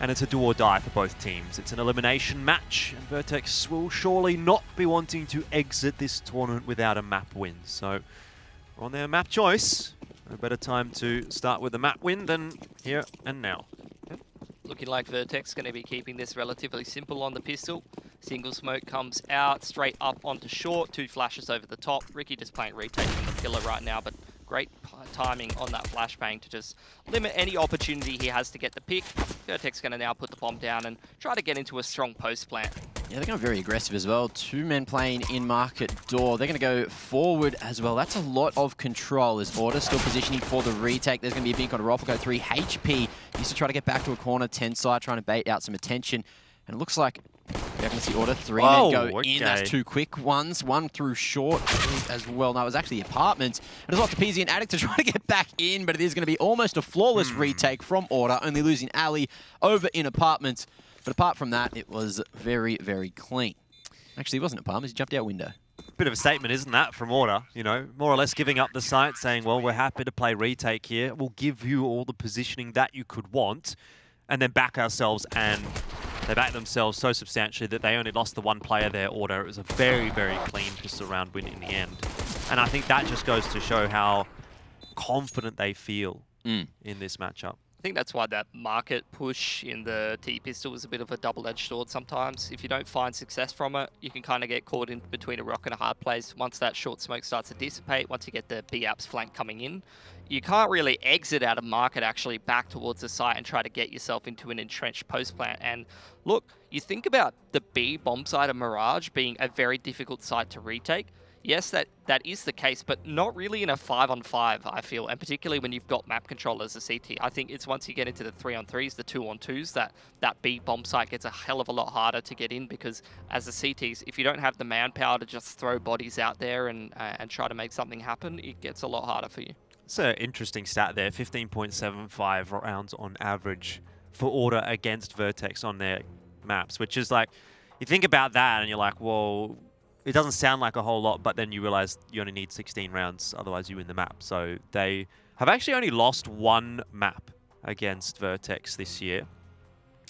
and it's a do or die for both teams. It's an elimination match, and VERTEX will surely not be wanting to exit this tournament without a map win. So on their map choice, no better time to start with the map win than here and now. Looking like VERTEX going to be keeping this relatively simple on the pistol. Single smoke comes out, straight up onto short, 2 flashes over the top. Ricky just playing retake from the pillar right now, but great timing on that flashbang to just limit any opportunity he has to get the pick. VERTEX going to now put the bomb down and try to get into a strong post plant. Yeah, they're going very aggressive as well. 2 men playing in market door. They're going to go forward as well. That's a lot of control as Order still positioning for the retake. There's going to be a beacon on Rolf will go 3 HP. Needs to try to get back to a corner, 10 side, trying to bait out some attention. And it looks like we're going to see Order 3 men go in. That's 2 quick ones. 1 through short as well. No, it was actually apartments. And there's lots of PZ and Addict to try to get back in, but it is going to be almost a flawless retake from Order, only losing Ali over in apartments. But apart from that, it was very, very clean. Actually, it wasn't apartments, he jumped out window. Bit of a statement, isn't that, from Order? You know, more or less giving up the site, saying, well, we're happy to play retake here. We'll give you all the positioning that you could want, and then back ourselves, and they backed themselves so substantially that they only lost the 1 player there, Order. It was a very, very clean pistol round win in the end. And I think that just goes to show how confident they feel in this matchup. I think that's why that market push in the T-pistol is a bit of a double-edged sword sometimes. If you don't find success from it, you can kind of get caught in between a rock and a hard place. Once that short smoke starts to dissipate, once you get the B-apps flank coming in, you can't really exit out of market actually back towards the site and try to get yourself into an entrenched post plant. And look, you think about the B bomb site of Mirage being a very difficult site to retake. Yes, that is the case, but not really in a 5-on-5, I feel, and particularly when you've got map control as a CT. I think it's once you get into the 3-on-3s, the 2-on-2s, that B bomb site gets a hell of a lot harder to get in, because as the CTs, if you don't have the manpower to just throw bodies out there and try to make something happen, it gets a lot harder for you. It's an interesting stat there, 15.75 rounds on average for Order against VERTEX on their maps, which is like, you think about that and you're like, well, it doesn't sound like a whole lot, but then you realize you only need 16 rounds, otherwise you win the map. So they have actually only lost 1 map against VERTEX this year,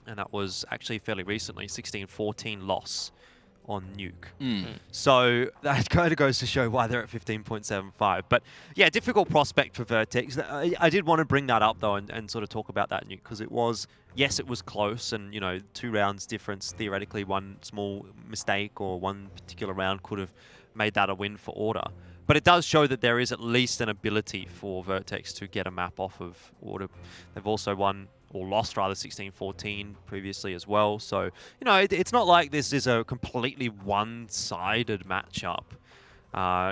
and that was actually fairly recently, 16-14 loss on Nuke. So that kind of goes to show why they're at 15.75. But yeah, difficult prospect for VERTEX. I did want to bring that up though and sort of talk about that Nuke, because it was, yes, it was close, and you know, 2 rounds difference, theoretically 1 small mistake or 1 particular round could have made that a win for Order. But it does show that there is at least an ability for VERTEX to get a map off of Order. They've also won, or lost rather, 16-14 previously as well. So, you know, it's not like this is a completely one-sided matchup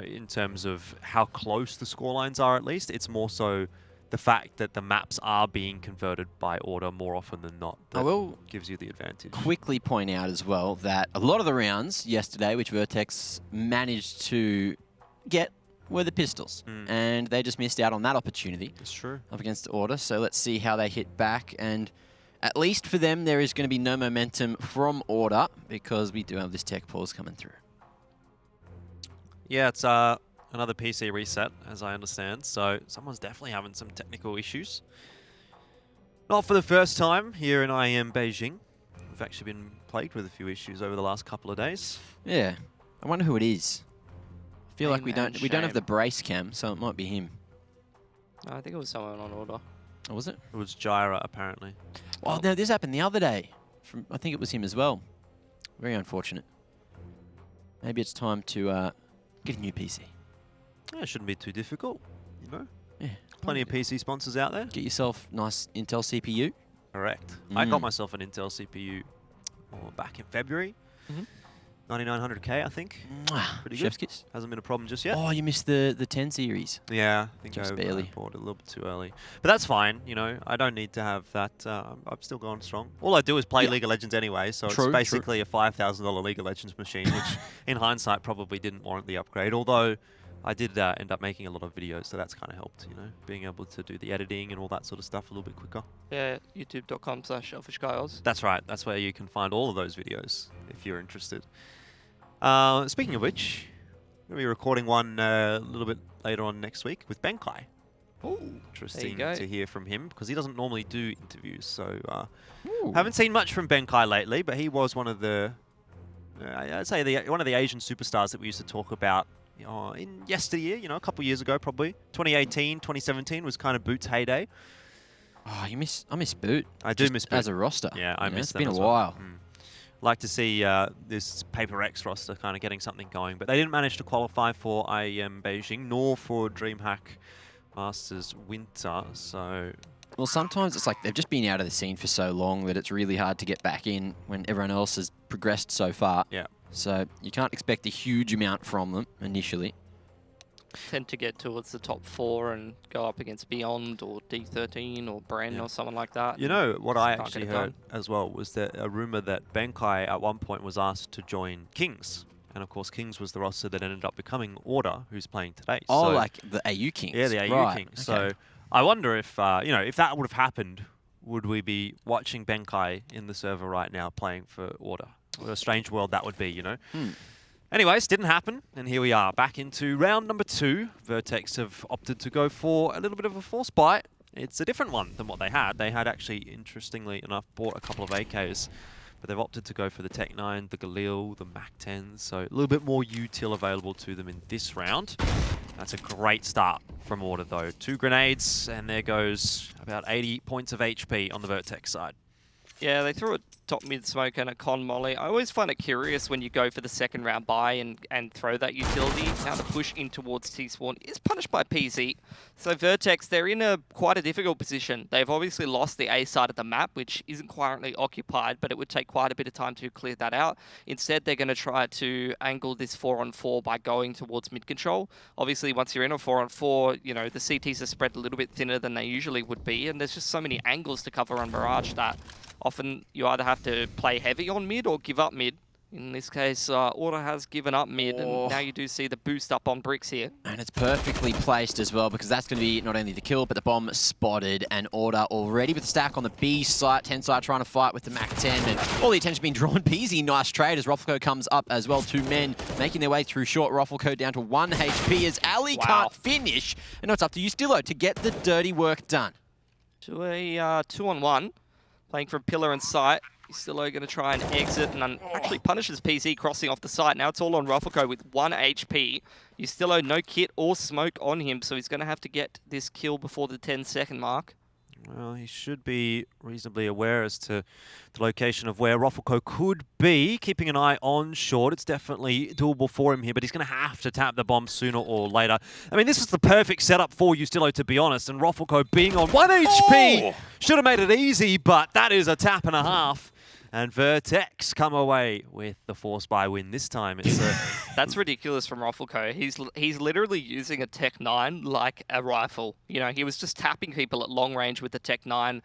in terms of how close the scorelines are, at least. It's more so the fact that the maps are being converted by Order more often than not that gives you the advantage. Quickly point out as well that a lot of the rounds yesterday, which VERTEX managed to get, were the pistols, and they just missed out on that opportunity. That's true. Up against Order, so let's see how they hit back, and at least for them there is going to be no momentum from Order, because we do have this tech pause coming through. Yeah, it's another PC reset, as I understand, so someone's definitely having some technical issues. Not for the first time here in IEM Beijing. We've actually been plagued with a few issues over the last couple of days. Yeah, I wonder who it is. I feel like we don't have the brace cam, so it might be him. No, I think it was someone on Order. Oh, was it? It was Gyra, apparently. Oh, no, this happened the other day. I think it was him as well. Very unfortunate. Maybe it's time to get a new PC. Yeah, it shouldn't be too difficult, you know? Yeah. Plenty of PC sponsors out there. Get yourself nice Intel CPU. Correct. I got myself an Intel CPU back in February. 9900K, I think. Pretty Chef's good. kiss. Hasn't been a problem just yet. Oh, you missed the 10 series. Yeah, I think just I barely bought it a little bit too early. But that's fine, you know. I don't need to have that. I'm still going strong. All I do is play League of Legends anyway, so it's basically a $5,000 League of Legends machine, which in hindsight probably didn't warrant the upgrade. Although I did end up making a lot of videos, so that's kind of helped, you know, being able to do the editing and all that sort of stuff a little bit quicker. Yeah, youtube.com/selfishguys. That's right. That's where you can find all of those videos if you're interested. Speaking of which, we're going to be recording one a little bit later on next week with Benkai. Ooh, interesting to hear from him, because he doesn't normally do interviews. So Ooh. Haven't seen much from Benkai lately, but he was one of the, I'd say one of the Asian superstars that we used to talk about in yesteryear, a couple years ago probably. 2018, 2017 was kind of Boot's heyday. Oh, I miss Boot. I do miss Boot. As a roster. Yeah, I miss them. It's been as a well. while. Like to see this Paper X roster kind of getting something going, but they didn't manage to qualify for IEM Beijing nor for DreamHack Masters Winter, so... Well, sometimes it's like they've just been out of the scene for so long that it's really hard to get back in when everyone else has progressed so far. Yeah. So you can't expect a huge amount from them initially. Tend to get towards the top 4 and go up against Beyond or D13 or Bren or someone like that. You know, what I Can't actually get it heard as well was that a rumor that Benkai at one point was asked to join Kings. And of course, Kings was the roster that ended up becoming Order, who's playing today. Oh, so, like the AU Kings. Yeah, the AU right. Kings. Okay. So I wonder if, if that would have happened, would we be watching Benkai in the server right now playing for Order? What a strange world that would be, Anyways, didn't happen, and here we are, back into round number 2. VERTEX have opted to go for a little bit of a force buy. It's a different one than what they had. They had actually, interestingly enough, bought a couple of AKs, but they've opted to go for the Tech 9, the Galil, the Mac 10, so a little bit more util available to them in this round. That's a great start from Order, though. 2 grenades, and there goes about 80 points of HP on the VERTEX side. Yeah, they threw a top mid smoke and a con molly. I always find it curious when you go for the second round buy and throw that utility. Now the push in towards T-Spawn is punished by PZ. So VERTEX, they're in quite a difficult position. They've obviously lost the A side of the map, which isn't currently occupied, but it would take quite a bit of time to clear that out. Instead, they're going to try to angle this 4-on-4 by going towards mid control. Obviously, once you're in a 4-on-4, the CTs are spread a little bit thinner than they usually would be, and there's just so many angles to cover on Mirage that often you either have to play heavy on mid or give up mid. In this case, Order has given up mid, and now you do see the boost up on bricks here. And it's perfectly placed as well, because that's going to be not only the kill, but the bomb spotted. And Order already with the stack on the B site, 10 side trying to fight with the Mac 10, and all the attention being drawn. Peasy, nice trade as Ruffleco comes up as well. 2 men making their way through short. Ruffleco down to 1 HP as Ali can't finish. And now it's up to Ustillo to get the dirty work done. To a 2-on-1. Playing from pillar and sight. Ustillo going to try and exit and actually punishes PC crossing off the site. Now it's all on Ruffleco with 1 HP. Ustillo no kit or smoke on him, so he's going to have to get this kill before the 10-second mark. Well, he should be reasonably aware as to the location of where Ruffleco could be. Keeping an eye on short. It's definitely doable for him here, but he's going to have to tap the bomb sooner or later. I mean, this is the perfect setup for Ustillo, to be honest, and Ruffleco being on 1 HP should have made it easy, but that is a tap and a half. And VERTEX come away with the force buy win this time. It's That's ridiculous from Ruffleco. He's literally using a Tech 9 like a rifle. He was just tapping people at long range with the Tech 9.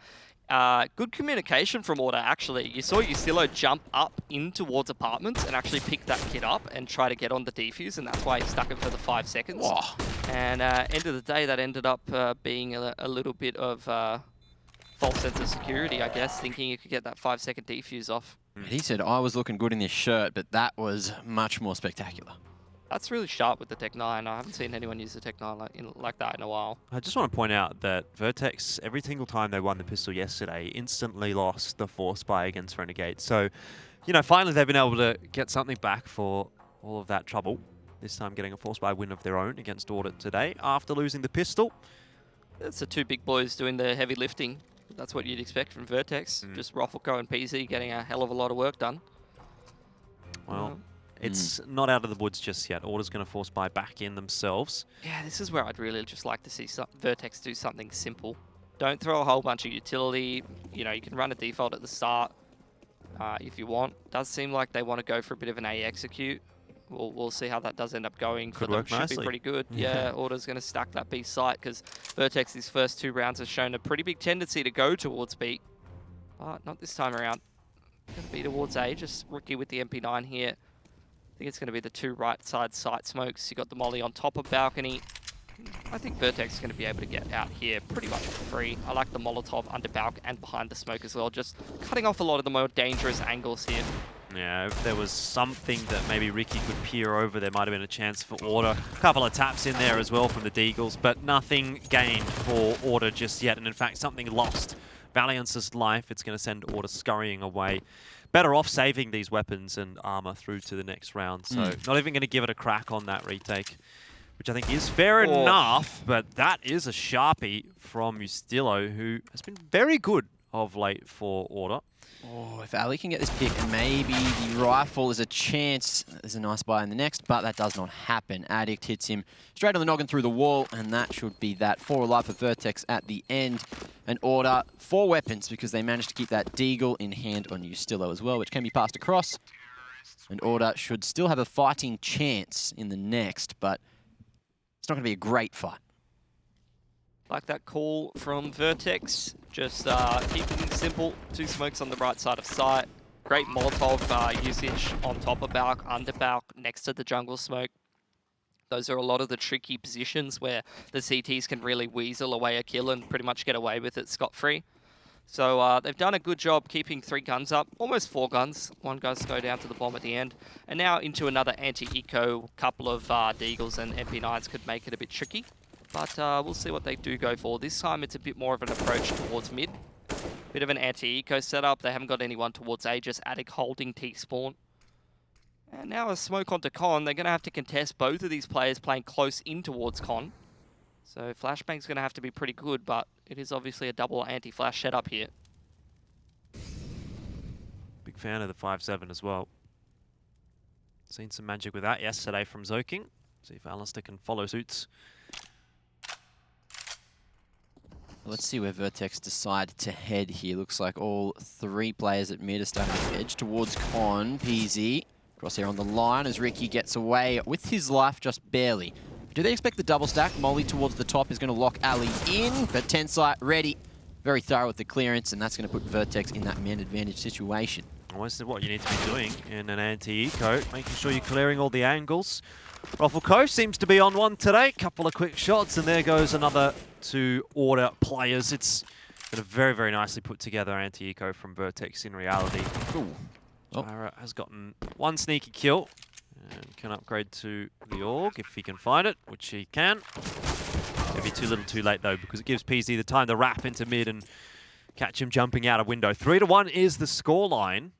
Good communication from Order, actually. You saw Ustillo jump up in towards apartments and actually pick that kit up and try to get on the defuse, and that's why he stuck it for the 5 seconds. Oh. And end of the day, that ended up being a little bit of false sense of security, I guess, thinking you could get that 5-second defuse off. He said, I was looking good in this shirt, but that was much more spectacular. That's really sharp with the Tech 9. I haven't seen anyone use the Tech 9 like that in a while. I just want to point out that VERTEX, every single time they won the pistol yesterday, instantly lost the force buy against Renegade. So, finally they've been able to get something back for all of that trouble. This time getting a force buy win of their own against Order today after losing the pistol. It's the 2 big boys doing the heavy lifting. That's what you'd expect from VERTEX. Just Ruffleco and PZ getting a hell of a lot of work done. Well, it's not out of the woods just yet. Order's going to force buy back in themselves. Yeah, this is where I'd really just like to see VERTEX do something simple. Don't throw a whole bunch of utility. You can run a default at the start if you want. Does seem like they want to go for a bit of an A execute. We'll see how that does end up going. Could for them. work Should nicely. Be pretty good. Yeah, Order's going to stack that B site because VERTEX's first 2 rounds have shown a pretty big tendency to go towards B. But not this time around. Going to be towards A. Just rookie with the MP9 here. I think it's going to be the 2 right side site smokes. You got the molly on top of balcony. I think VERTEX is going to be able to get out here pretty much for free. I like the Molotov under balc and behind the smoke as well. Just cutting off a lot of the more dangerous angles here. Yeah, if there was something that maybe Ricky could peer over, there might have been a chance for Order. A couple of taps in there as well from the Deagles, but nothing gained for Order just yet. And in fact, something lost Valiance's life. It's going to send Order scurrying away. Better off saving these weapons and armor through to the next round. So not even going to give it a crack on that retake, which I think is fair enough. But that is a Sharpie from Mustillo, who has been very good of late for Order. Oh, if Ali can get this pick, maybe the rifle is a chance. There's a nice buy in the next, but that does not happen. Addict hits him straight on the noggin through the wall, and that should be that. 4 alive for Vertex at the end. And Order 4 weapons because they managed to keep that Deagle in hand on Ustillo as well, which can be passed across. And Order should still have a fighting chance in the next, but it's not going to be a great fight. Like that call from Vertex, just keeping things simple. 2 smokes on the right side of sight. Great Molotov usage on top of Balk, under Balk, next to the jungle smoke. Those are a lot of the tricky positions where the CTs can really weasel away a kill and pretty much get away with it scot-free. So they've done a good job keeping 3 guns up, almost 4 guns. 1 does go down to the bomb at the end. And now into another anti-eco, couple of Deagles and MP9s could make it a bit tricky. But we'll see what they do go for. This time it's a bit more of an approach towards mid. Bit of an anti-eco setup. They haven't got anyone towards A, just Attic holding T-spawn. And now a smoke onto Con. They're going to have to contest both of these players playing close in towards Con. So Flashbang's going to have to be pretty good, but it is obviously a double anti-flash setup here. Big fan of the 5-7 as well. Seen some magic with that yesterday from Zoking. See if Alistair can follow suits. Let's see where Vertex decide to head here. Looks like all 3 players at mid are starting to edge towards Con. PZ crosshair on the line as Ricky gets away with his life just barely. Do they expect the double stack? Molly towards the top is going to lock Ali in, but Tensite ready. Very thorough with the clearance, and that's going to put Vertex in that man advantage situation. This is what you need to be doing in an anti-eco, making sure you're clearing all the angles. Roffelco seems to be on one today. Couple of quick shots, and there goes another 2 Order players. It's been a very, very nicely put together anti-eco from Vertex in reality. Jira has gotten 1 sneaky kill and can upgrade to the AUG if he can find it, which he can. Maybe too little too late though, because it gives PZ the time to wrap into mid and catch him jumping out a window. 3-1 is the scoreline.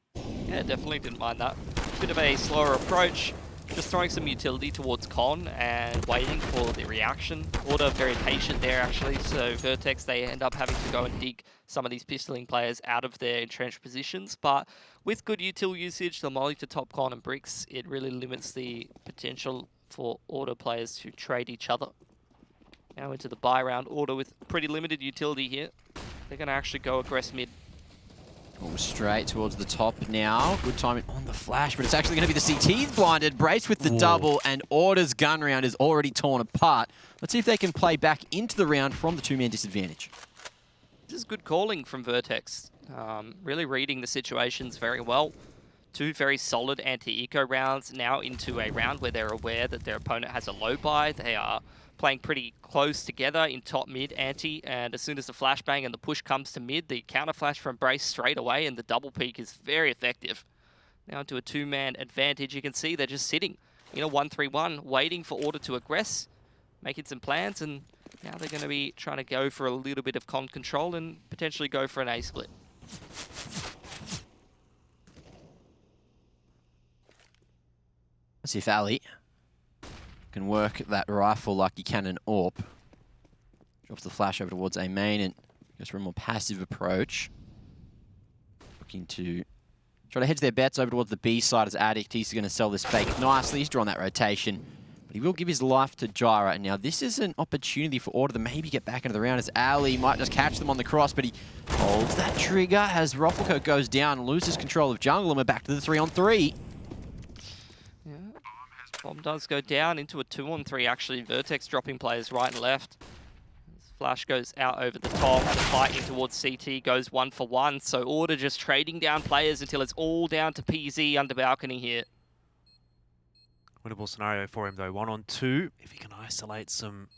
Yeah, definitely didn't mind that. Bit of a slower approach. Just throwing some utility towards Con and waiting for the reaction. Order very patient there actually, so Vertex, they end up having to go and dig some of these pistoling players out of their entrenched positions. But with good util usage, the molly to top Con and bricks, it really limits the potential for Order players to trade each other. Now into the buy round. Order with pretty limited utility here. They're going to actually go aggress mid. Straight towards the top now. Good timing on the flash, but it's actually going to be the CT's blinded. Brace with the double, and Order's gun round is already torn apart. Let's see if they can play back into the round from the 2-man disadvantage. This is good calling from Vertex. Really reading the situations very well. 2 very solid anti-eco rounds, now into a round where they're aware that their opponent has a low buy. They are playing pretty close together in top mid anti, and as soon as the flashbang and the push comes to mid, the counter flash from Brace straight away, and the double peek is very effective. Now into a 2-man advantage. You can see they're just sitting in a 1-3-1, waiting for Order to aggress, making some plans, and now they're going to be trying to go for a little bit of con control and potentially go for an A split. Let's see if Ali can work that rifle like he can an AWP. Drops the flash over towards A main and goes for a more passive approach. Looking to try to hedge their bets over towards the B side as Addict. He's going to sell this fake nicely. He's drawn that rotation. But he will give his life to Jira. And now this is an opportunity for Order to maybe get back into the round as Ali might just catch them on the cross, but he holds that trigger as Roffelco goes down and loses control of jungle, and we're back to the 3-on-3. Bomb does go down into a 2-on-3 actually. Vertex dropping players right and left. Flash goes out over the top and fighting towards CT goes 1-for-1. So Order just trading down players until it's all down to PZ under balcony here. Winnable scenario for him though, 1-on-2. If he can isolate some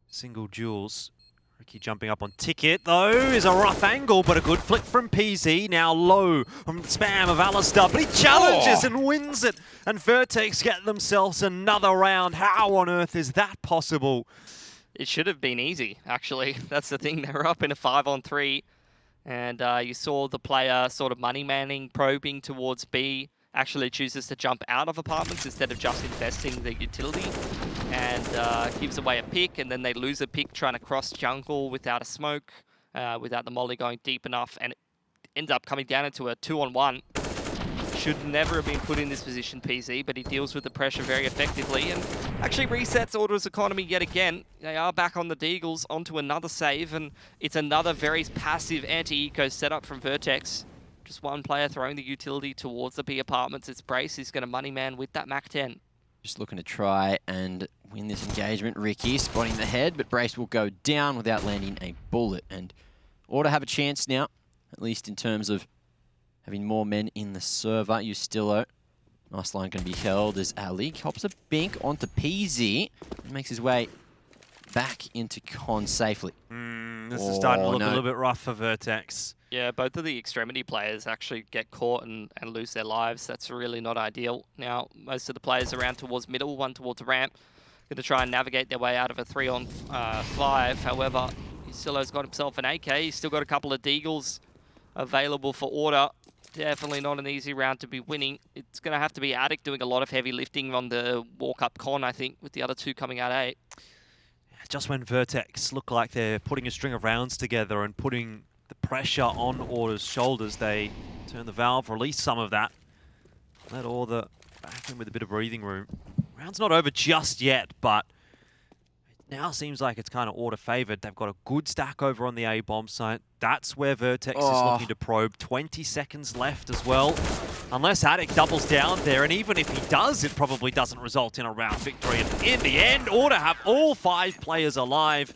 single duels. Ricky jumping up on Ticket, though, is a rough angle, but a good flick from PZ. Now low from the spam of Alistair, but he challenges and wins it. And Vertex get themselves another round. How on earth is that possible? It should have been easy, actually. That's the thing. They were up in a 5-on-3. And you saw the player sort of money manning, probing towards B, actually chooses to jump out of apartments instead of just investing the utility, and gives away a pick, and then they lose a pick trying to cross jungle without a smoke, without the molly going deep enough, and it ends up coming down into a 2-on-1. Should never have been put in this position, PZ, but he deals with the pressure very effectively and actually resets Order's economy yet again. They are back on the Deagles, onto another save, and it's another very passive anti-eco setup from VERTEX. Just one player throwing the utility towards the B apartments. It's Brace. He's going to money man with that Mac 10. Just looking to try and win this engagement. Ricky spotting the head, but Brace will go down without landing a bullet. And Order have a chance now, at least in terms of having more men in the server. Ustillo, nice line going to be held as Ali hops a bink onto PZ and makes his way back into Con safely. This is starting to look a little bit rough for VERTEX. Yeah, both of the extremity players actually get caught and lose their lives. That's really not ideal. Now, most of the players around towards middle, one towards ramp, going to try and navigate their way out of a 3-on-5. However, Ustillo's got himself an AK. He's still got a couple of Deagles available for Order. Definitely not an easy round to be winning. It's going to have to be Attic doing a lot of heavy lifting on the walk-up Con, I think, with the other two coming out 8. Just when VERTEX look like they're putting a string of rounds together and putting the pressure on Order's shoulders, they turn the valve, release some of that, let Order back in with a bit of breathing room. Round's not over just yet, but it now seems like it's kind of Order favored. They've got a good stack over on the A bomb site. That's where VERTEX is looking to probe. 20 seconds left as well. Unless Attic doubles down there, and even if he does, it probably doesn't result in a round victory. And in the end, Order have all 5 players alive.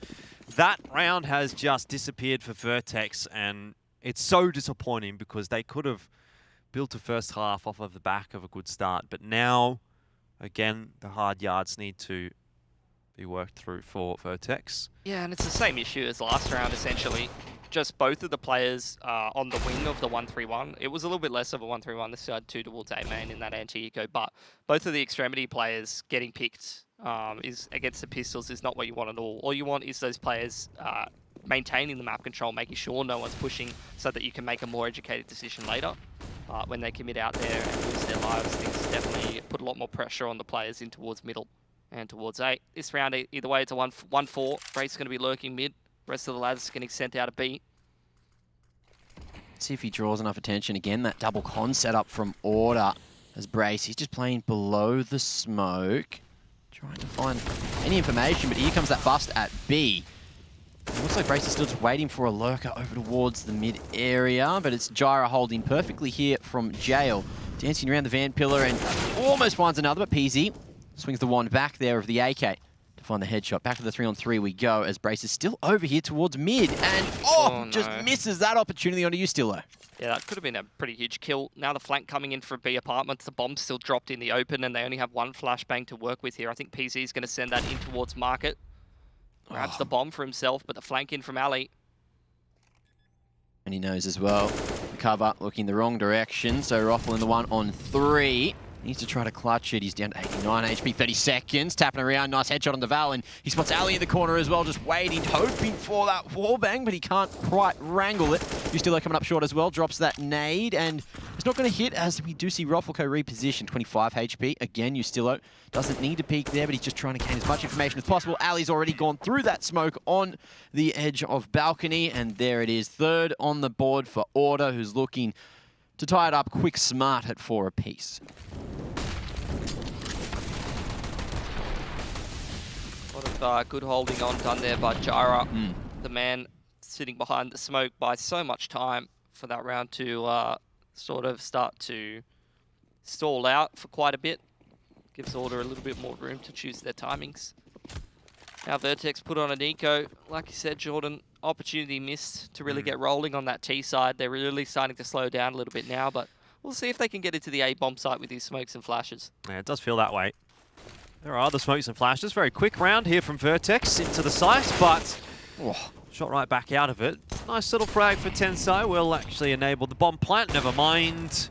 That round has just disappeared for VERTEX, and it's so disappointing because they could have built a first half off of the back of a good start. But now, again, the hard yards need to be worked through for VERTEX. Yeah, and it's the same issue as last round, essentially. Just both of the players on the wing of the 1-3-1. It was a little bit less of a 1-3-1. This side 2 towards A main in that anti-eco, but both of the extremity players getting picked is against the pistols is not what you want at all. All you want is those players maintaining the map control, making sure no one's pushing so that you can make a more educated decision later. When they commit out there and lose their lives, things definitely put a lot more pressure on the players in towards middle and towards 8. This round, either way, it's a 1-4. Brace is going to be lurking mid. Rest of the lads getting sent out of B. See if he draws enough attention. Again, that double Con setup from Order as Brace. He's just playing below the smoke, trying to find any information, but here comes that bust at B. It looks like Brace is still just waiting for a lurker over towards the mid area, but it's Jira holding perfectly here from Jail. Dancing around the van pillar and almost finds another, but PZ swings the wand back there of the AK to find the headshot. Back to the 3-on-3 we go as Brace is still over here towards mid, and no. just misses that opportunity onto Ustillo. Yeah, that could have been a pretty huge kill. Now the flank coming in for B apartments. The bomb's still dropped in the open, and they only have one flashbang to work with here. I think PZ is going to send that in towards Market. Grabs the bomb for himself, but the flank in from Ali. And he knows as well, the cover looking the wrong direction, so Roffel in the 1-on-3. Needs to try to clutch it. He's down to 89 HP, 30 seconds. Tapping around, nice headshot on the Val, and he spots Ali in the corner as well, just waiting, hoping for that wallbang, but he can't quite wrangle it. Ustillo coming up short as well, drops that nade, and it's not going to hit as we do see Roffelco reposition. 25 HP. Again, Ustillo doesn't need to peek there, but he's just trying to gain as much information as possible. Ali's already gone through that smoke on the edge of balcony, and there it is. Third on the board for Order, who's looking to tie it up quick smart at 4 apiece. A lot of good holding on done there by Jira. The man sitting behind the smoke by so much time for that round to sort of start to stall out for quite a bit. Gives Order a little bit more room to choose their timings. Now VERTEX put on an eco. Like you said, Jordan, opportunity missed to really get rolling on that T side. They're really starting to slow down a little bit now, but we'll see if they can get into the A bomb site with these smokes and flashes. Yeah, it does feel that way. There are the smokes and flashes. Very quick round here from VERTEX into the site, but shot right back out of it. Nice little frag for Tensai. Will actually enable the bomb plant. Never mind.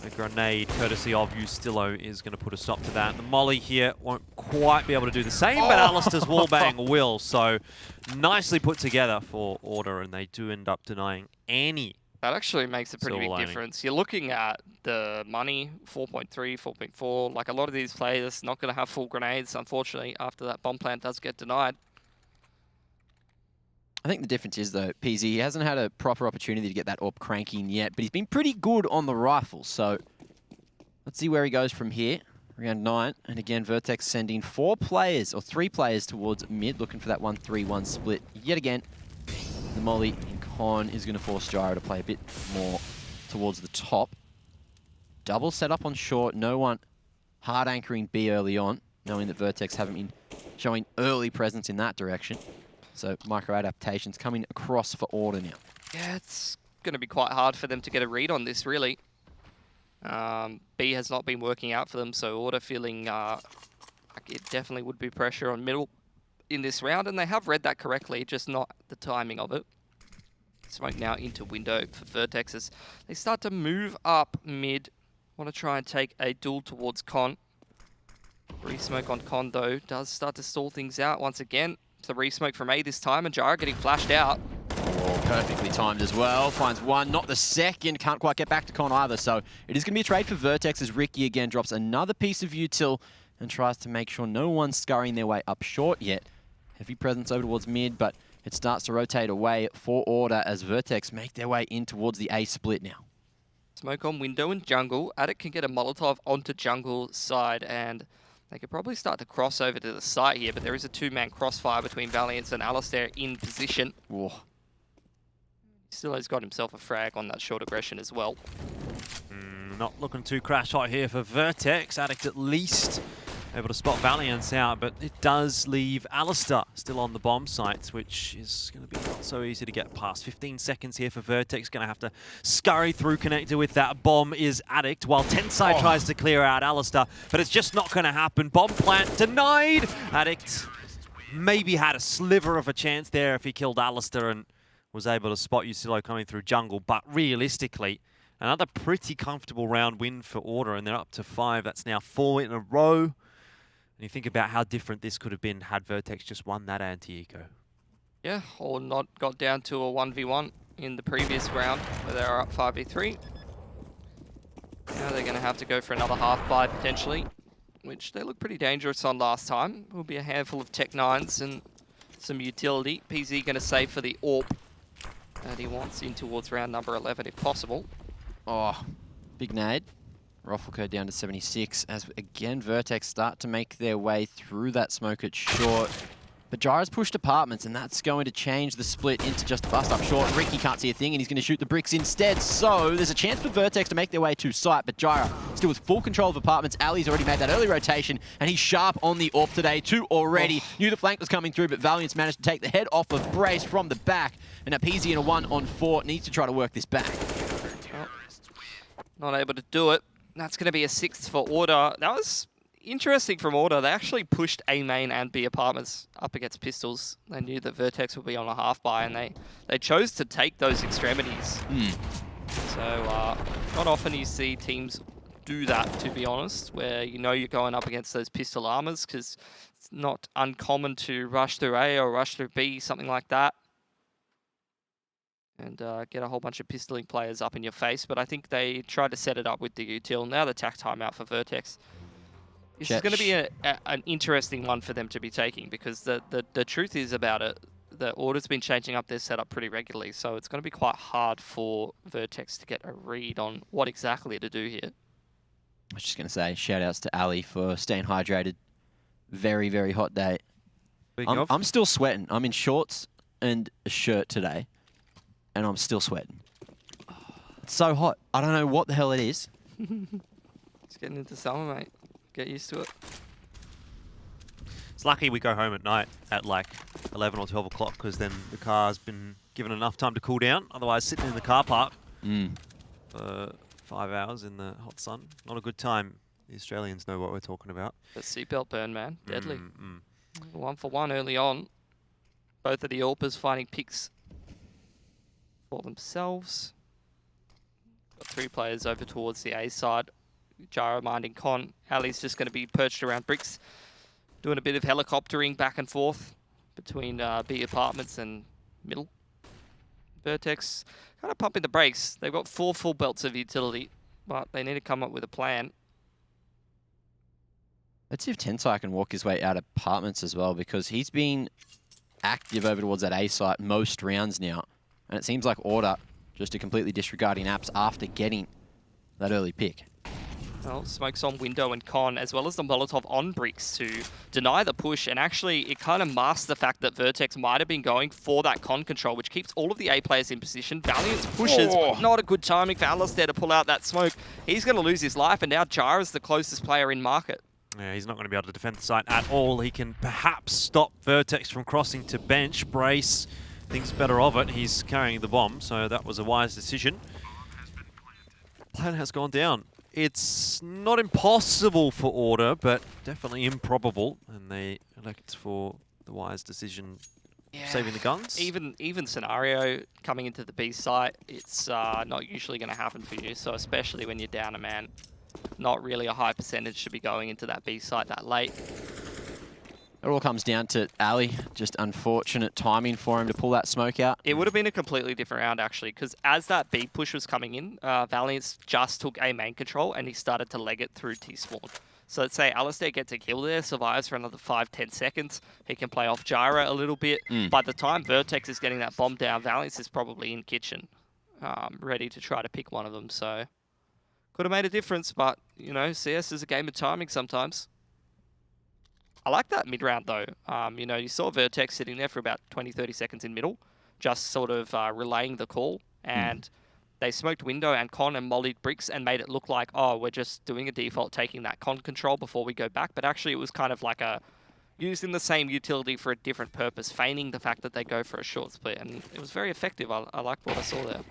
A grenade, courtesy of Ustillo, is going to put a stop to that. The molly here won't quite be able to do the same, but Alistair's wallbang will. So nicely put together for Order, and they do end up denying any. That actually makes a pretty big Silver difference. You're looking at the money, 4.3, 4.4. Like a lot of these players not going to have full grenades, unfortunately, after that bomb plant does get denied. I think the difference is, though, PZ, he hasn't had a proper opportunity to get that AWP cranking yet, but he's been pretty good on the rifle. So let's see where he goes from here. Round 9. And again, Vertex sending 4 players, or 3 players towards mid, looking for that 1-3-1 split. Yet again, the molly in Con is going to force Gyro to play a bit more towards the top. Double set up on short. No one hard anchoring B early on, knowing that Vertex haven't been showing early presence in that direction. So micro adaptations coming across for Order now. Yeah, it's going to be quite hard for them to get a read on this, really. B has not been working out for them, so Order feeling like it definitely would be pressure on middle in this round, and they have read that correctly, just not the timing of it. Smoke now into window for Vertex as they start to move up mid. Want to try and take a duel towards Con. Re-smoke on Con, though, does start to stall things out once again. The re-smoke from A this time, and Gyro getting flashed out. Oh, perfectly timed as well. Finds one, not the second. Can't quite get back to Con either. So it is going to be a trade for Vertex as Ricky again drops another piece of util and tries to make sure no one's scurrying their way up short yet. Heavy presence over towards mid, but it starts to rotate away for Order as Vertex make their way in towards the A split now. Smoke on window and jungle. Attic can get a Molotov onto jungle side, and they could probably start to cross over to the site here, but there is a 2-man crossfire between Valiance and Alistair in position. Whoa. Still has got himself a frag on that short aggression as well. Not looking too crash hot here for Vertex. Addict at least able to spot Valiance out, but it does leave Alistair still on the bomb sites, which is going to be not so easy to get past. 15 seconds here for Vertex. Going to have to scurry through connector with that bomb is Addict, while Tensai tries to clear out Alistair, but it's just not going to happen. Bomb plant denied. Addict maybe had a sliver of a chance there if he killed Alistair and was able to spot Ustillo coming through jungle, but realistically, another pretty comfortable round win for Order, and they're up to 5. That's now 4 in a row. And you think about how different this could have been had Vertex just won that anti-eco. Yeah, or not got down to a 1v1 in the previous round where they were up 5v3. Now they're going to have to go for another half buy potentially, which they look pretty dangerous on last time. Will be a handful of Tech 9s and some utility. PZ going to save for the AWP that he wants in towards round number 11 if possible. Oh, big nade. Raffle code down to 76 as, again, Vertex start to make their way through that smoke at short. But Gyro's pushed apartments, and that's going to change the split into just a bust up short. Ricky can't see a thing, and he's going to shoot the bricks instead. So there's a chance for Vertex to make their way to site, but Gyro still with full control of apartments. Ali's already made that early rotation, and he's sharp on the AWP today, 2 already. Knew the flank was coming through, but Valiant's managed to take the head off of Brace from the back. And Appeasy in a 1-on-4 needs to try to work this back. Oh, not able to do it. That's going to be a 6th for Order. That was interesting from Order. They actually pushed A main and B apartments up against pistols. They knew that Vertex would be on a half buy, and they chose to take those extremities. So not often you see teams do that, to be honest, where you know you're going up against those pistol armors, because it's not uncommon to rush through A or rush through B, something like that, and get a whole bunch of pistoling players up in your face. But I think they tried to set it up with the util. Now the tack timeout for Vertex. This is going to be an interesting one for them to be taking, because the truth is about it, the Order's been changing up their setup pretty regularly, so it's going to be quite hard for Vertex to get a read on what exactly to do here. I was just going to say, shout-outs to Ali for staying hydrated. Very, very hot day. I'm still sweating. I'm in shorts and a shirt today, and I'm still sweating. It's so hot. I don't know what the hell it is. It's getting into summer, mate. Get used to it. It's lucky we go home at night at like 11 or 12 o'clock, because then the car's been given enough time to cool down. Otherwise, sitting in the car park for 5 hours in the hot sun, not a good time. The Australians know what we're talking about. The seatbelt burn, man. Deadly. 1 for 1 early on. Both of the AWPers finding picks for themselves. Got 3 players over towards the A side. Gyro minding Con. Ali's just going to be perched around bricks, doing a bit of helicoptering back and forth between B apartments and middle. VERTEX kind of pumping the brakes. They've got 4 full belts of utility, but they need to come up with a plan. Let's see if Tensai can walk his way out of apartments as well, because he's been active over towards that A site most rounds now. And it seems like Order just are completely disregarding apps after getting that early pick. Well, smokes on window and Con, as well as the Molotov on bricks to deny the push. And actually, it kind of masks the fact that VERTEX might have been going for that Con control, which keeps all of the A players in position. Valiant's pushes, but not a good timing for Alistair to pull out that smoke. He's going to lose his life, and now Jara's the closest player in market. Yeah, he's not going to be able to defend the site at all. He can perhaps stop VERTEX from crossing to bench. Brace thinks better of it. He's carrying the bomb, so that was a wise decision. Plan has gone down. It's not impossible for Order, but definitely improbable, and they elect for the wise decision, saving the guns. Even scenario coming into the B site, it's not usually going to happen for you. So especially when you're down a man, not really a high percentage to be going into that B site that late. It all comes down to Ali. Just unfortunate timing for him to pull that smoke out. It would have been a completely different round, actually, because as that B push was coming in, Valiant just took A main control and he started to leg it through T-spawn. So let's say Alistair gets a kill there, survives for another 5-10 seconds. He can play off Gyra a little bit. By the time VERTEX is getting that bomb down, Valiant is probably in kitchen, ready to try to pick one of them. So could have made a difference, but, you know, CS is a game of timing sometimes. I like that mid-round, though. You know, you saw VERTEX sitting there for about 20-30 seconds in middle, just sort of relaying the call. And they smoked window and Con and mollied bricks and made it look like, oh, we're just doing a default, taking that Con control before we go back. But actually, it was kind of like using the same utility for a different purpose, feigning the fact that they go for a short split. And it was very effective. I liked what I saw there.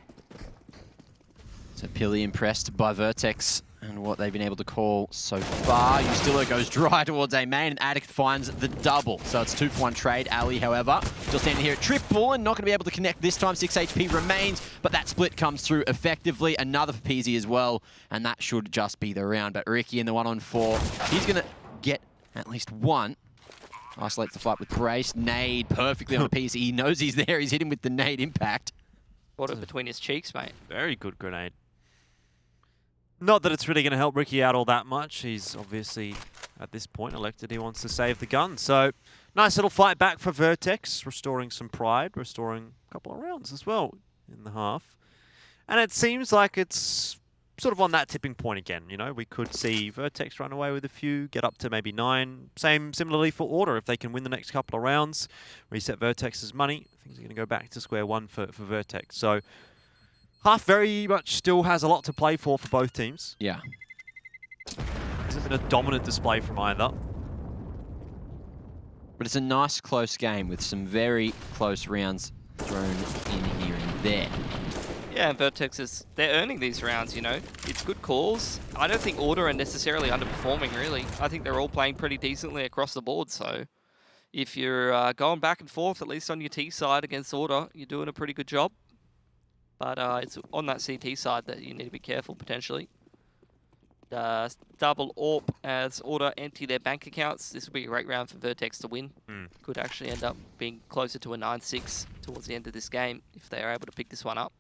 So Pili impressed by VERTEX and what they've been able to call so far. Ustilo goes dry towards A main, and Addict finds the double. So it's 2-for-1 trade. Ali, however, still standing here at triple and not going to be able to connect this time. 6 HP remains, but that split comes through effectively. Another for Peasy as well, and that should just be the round. But Ricky in the 1-on-4, he's going to get at least one. Isolates the fight with Brace. Nade perfectly on a Peasy. He knows he's there. He's hit him with the nade impact. Got it between his cheeks, mate. Very good grenade. Not that it's really going to help Ricky out all that much. He's obviously, at this point, elected he wants to save the gun. So, nice little fight back for VERTEX, restoring some pride, restoring a couple of rounds as well in the half. And it seems like it's sort of on that tipping point again. You know, we could see VERTEX run away with a few, get up to maybe 9. Similarly for Order, if they can win the next couple of rounds, reset VERTEX's money, things are going to go back to square one for VERTEX. So, half very much still has a lot to play for both teams. Yeah. Hasn't been a dominant display from either. But it's a nice close game with some very close rounds thrown in here and there. Yeah, and VERTEX they're earning these rounds, you know. It's good calls. I don't think Order are necessarily underperforming, really. I think they're all playing pretty decently across the board, so if you're going back and forth, at least on your T side against Order, you're doing a pretty good job. But it's on that CT side that you need to be careful, potentially. Double AWP as Order empty their bank accounts. This will be a great round for VERTEX to win. Could actually end up being closer to a 9-6 towards the end of this game if they are able to pick this one up.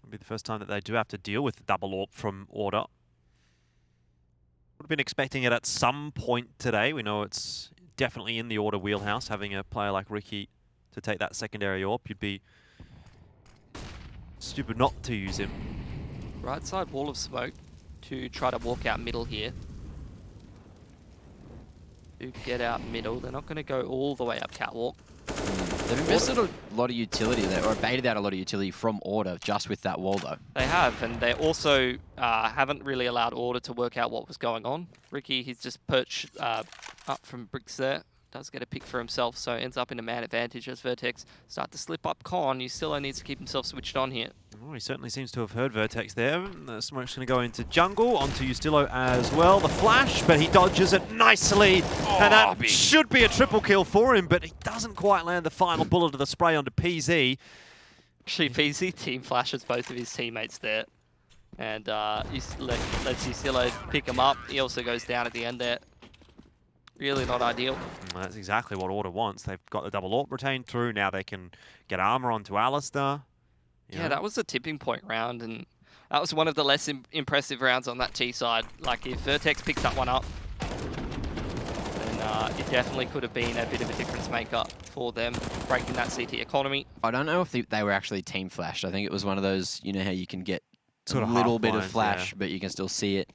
It'll be the first time that they do have to deal with the double AWP from Order. Would have been expecting it at some point today. We know it's definitely in the Order wheelhouse, having a player like Ricky to take that secondary AWP. You'd be stupid not to use him. Right side wall of smoke to try to walk out middle here. To get out middle. They're not going to go all the way up catwalk. They've invested a lot of utility there, or baited out a lot of utility from Order just with that wall, though. They have, and they also haven't really allowed Order to work out what was going on. Ricky, he's just perched up from bricks there. Does get a pick for himself, so ends up in a man advantage as VERTEX start to slip up Con. Ustilo needs to keep himself switched on here. Oh, he certainly seems to have heard VERTEX there. The smoke's going to go into jungle, onto Ustilo as well. The flash, but he dodges it nicely. And that should be a triple kill for him, but he doesn't quite land the final bullet of the spray onto PZ. Actually, PZ team flashes both of his teammates there. And lets Ustillo pick him up. He also goes down at the end there. Really not ideal. That's exactly what Order wants. They've got the double AWP retained through. Now they can get armor onto Alistair. Yeah, that was a tipping point round, and that was one of the less impressive rounds on that T side. Like, if Vertex picks that one up, then it definitely could have been a bit of a difference maker for them, breaking that CT economy. I don't know if they were actually team flashed. I think it was one of those, you know how you can get Sort a of little half bit of blind, flash, yeah. but you can still see it.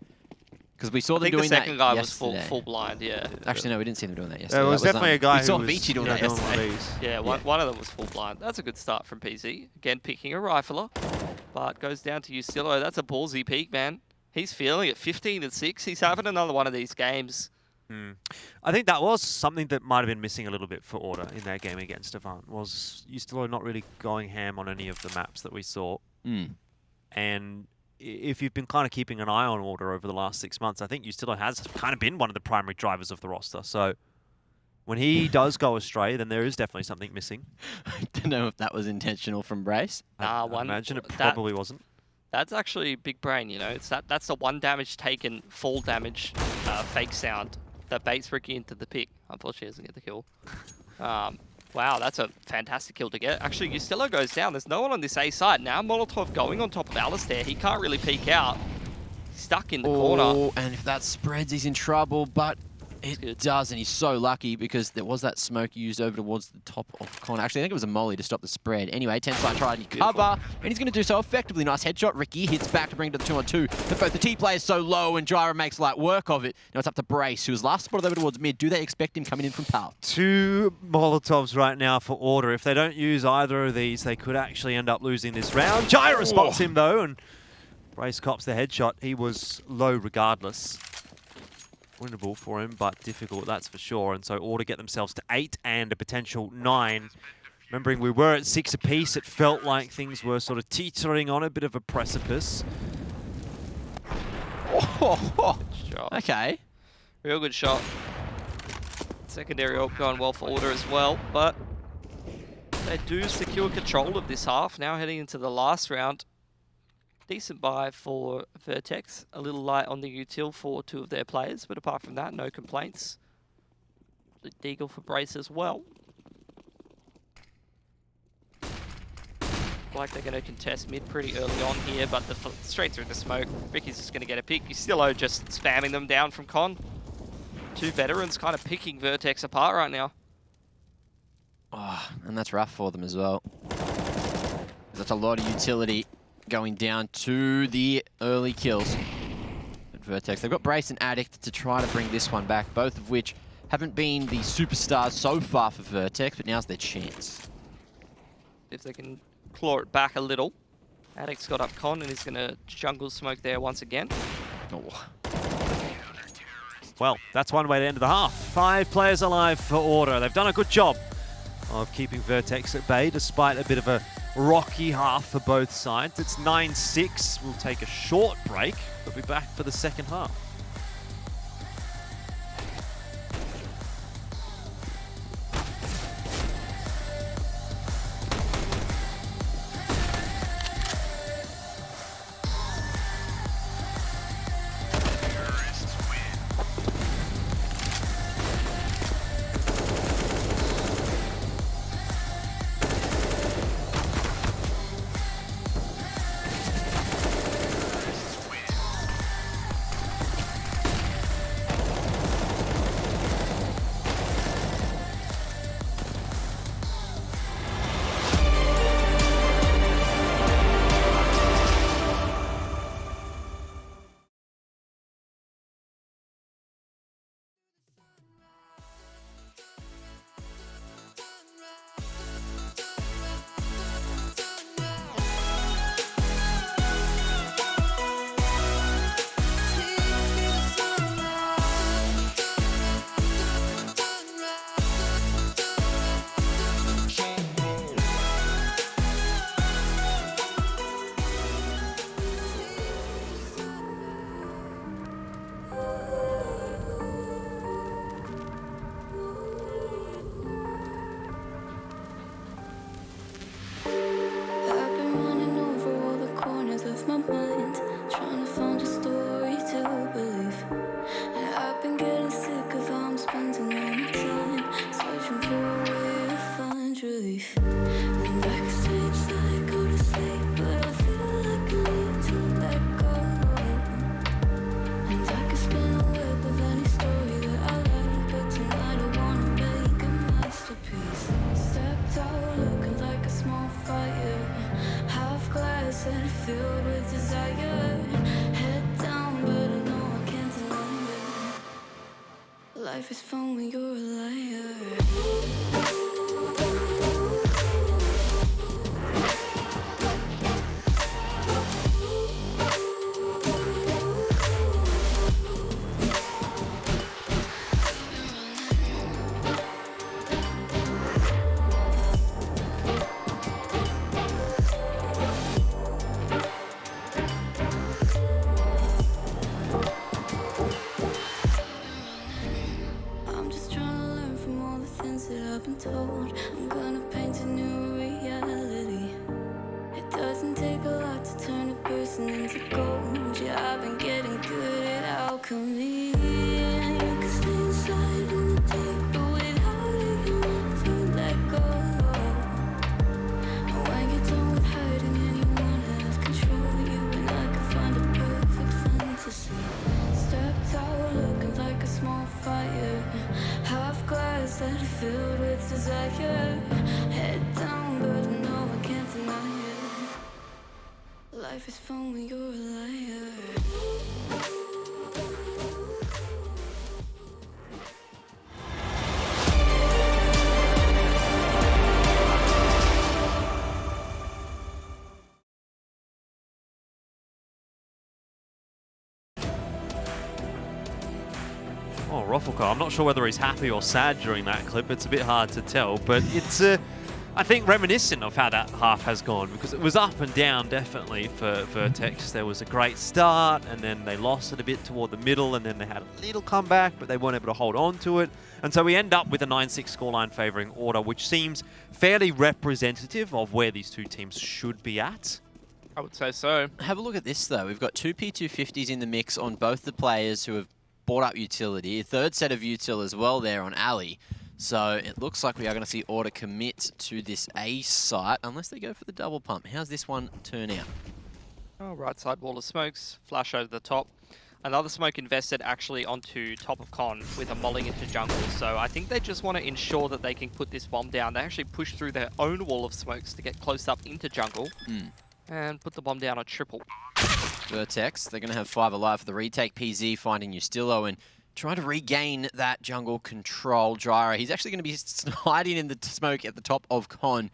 Because we saw I them think doing the that second guy yesterday. was full blind, yeah. Actually, no, we didn't see them doing that yesterday. There was That definitely a guy we who saw was Vici doing you know, that doing one of yesterday. these. Yeah, one of them was full blind. That's a good start from PZ. Again, picking a rifler, but goes down to Ustillo. That's a ballsy peak, man. He's feeling it. 15-6. He's having another one of these games. I think that was something that might have been missing a little bit for Order in their game against Avant, was Ustillo not really going ham on any of the maps that we saw. And if you've been kind of keeping an eye on Order over the last 6 months, I think Ustillo has kind of been one of the primary drivers of the roster. So when he does go astray, then there is definitely something missing. I don't know if that was intentional from Brace. I imagine it probably wasn't. That's actually big brain, you know. That's the one damage taken, fall damage, fake sound that baits Ricky into the pick. Unfortunately, he doesn't get the kill. Wow, that's a fantastic kill to get. Actually, Ustillo goes down. There's no one on this A side. Now Molotov going on top of Alistair. He can't really peek out. He's stuck in the corner. And if that spreads, he's in trouble, but it does, and he's so lucky because there was that smoke used over towards the top of the corner. Actually, I think it was a molly to stop the spread. Anyway, Tensai tried to cover, and he's going to do so effectively. Nice headshot. Ricky hits back to bring it to the 2-on-2, but both the T players so low, and Gyra makes light work of it. Now it's up to Brace, who was last spotted over towards mid. Do they expect him coming in from Pal? 2 Molotovs right now for Order. If they don't use either of these, they could actually end up losing this round. Gyra spots him, though, and Brace cops the headshot. He was low regardless. Winnable for him, but difficult, that's for sure. And so Order get themselves to 8 and a potential 9. Remembering we were at 6 apiece, it felt like things were sort of teetering on a bit of a precipice. Good shot. Okay. Real good shot. Secondary ult going well for Order as well, but they do secure control of this half. Now heading into the last round. Decent buy for Vertex. A little light on the util for 2 of their players, but apart from that, no complaints. The Deagle for Brace as well. Like they're going to contest mid pretty early on here, but straight through the smoke. Ricky's just going to get a pick. Ustillo just spamming them down from Con. 2 veterans kind of picking Vertex apart right now. Oh, and that's rough for them as well. That's a lot of utility going down to the early kills at Vertex. They've got Brace and Addict to try to bring this one back, both of which haven't been the superstars so far for Vertex, but now's their chance. If they can claw it back a little. Addict's got up Con and he's going to jungle smoke there once again. Oh. Well, that's one way to end the half. 5 players alive for Order. They've done a good job of keeping Vertex at bay, despite a bit of a rocky half for both sides. It's 9-6. We'll take a short break, but be back for the second half. glass that are filled with desire. Head down, but I know I can't deny it. Life is fun when you're a liar. I'm just trying to learn from all the things that I've been told. I'm gonna paint a new reality. It doesn't take a lot to turn a person into gold. Yeah, I've been getting good at alchemy. And you can stay inside in the deep, but without it, you never let go. And when you're done with hiding and you wanna have control, you and I can find a perfect fantasy. Stepped out looking like a small fire. Half glass that are filled with desire. Head down, but I know I can't deny it. Life is fun when you're a liar. Oh, Rufflecar, I'm not sure whether he's happy or sad during that clip. It's a bit hard to tell, but it's, I think, reminiscent of how that half has gone, because it was up and down, definitely, for VERTEX. There was a great start, and then they lost it a bit toward the middle, and then they had a little comeback, but they weren't able to hold on to it. And so we end up with a 9-6 scoreline favouring Order, which seems fairly representative of where these two teams should be at. I would say so. Have a look at this, though. We've got two P250s in the mix on both the players who have bought up utility. A third set of util as well there on Ali. So it looks like we are going to see Order commit to this A site, unless they go for the double pump. How's this one turn out? Oh, right side wall of smokes, flash over the top. Another smoke invested actually onto top of con with a molling into jungle. So I think they just want to ensure that they can put this bomb down. They actually push through their own wall of smokes to get close up into jungle and put the bomb down on triple. VERTEX, they're going to have 5 alive for the retake. PZ finding Ustillo and trying to regain that jungle control. Gyro, he's actually going to be sliding in the smoke at the top of con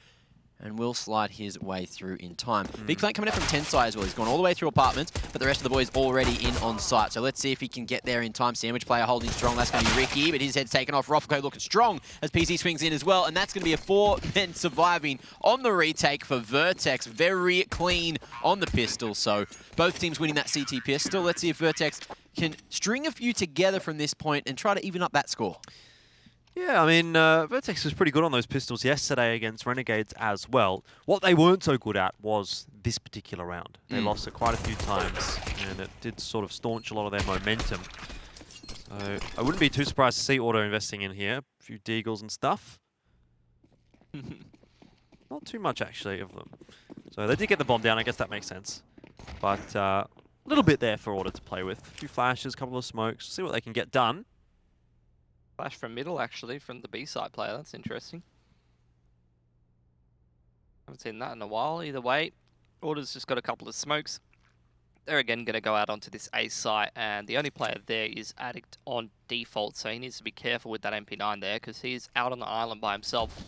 and will slide his way through in time. Big flank coming up from Tensai as well. He's gone all the way through apartments, but the rest of the boys already in on site. So let's see if he can get there in time. Sandwich player holding strong. That's going to be Ricky, but his head's taken off. Rofko looking strong as PZ swings in as well, and that's going to be a 4 men surviving on the retake for VERTEX. Very clean on the pistol, so both teams winning that CT pistol. Let's see if VERTEX can string a few together from this point and try to even up that score. Yeah, I mean, VERTEX was pretty good on those pistols yesterday against Renegades as well. What they weren't so good at was this particular round. They lost it quite a few times, and it did sort of staunch a lot of their momentum. So I wouldn't be too surprised to see Auto investing in here. A few deagles and stuff. Not too much, actually, of them. So they did get the bomb down. I guess that makes sense. But a little bit there for Auto to play with. A few flashes, a couple of smokes. See what they can get done. Flash from middle, actually, from the B-side player. That's interesting. Haven't seen that in a while. Either way, Order's just got a couple of smokes. They're again going to go out onto this A site, and the only player there is Addict on default, so he needs to be careful with that MP9 there, because he's out on the island by himself.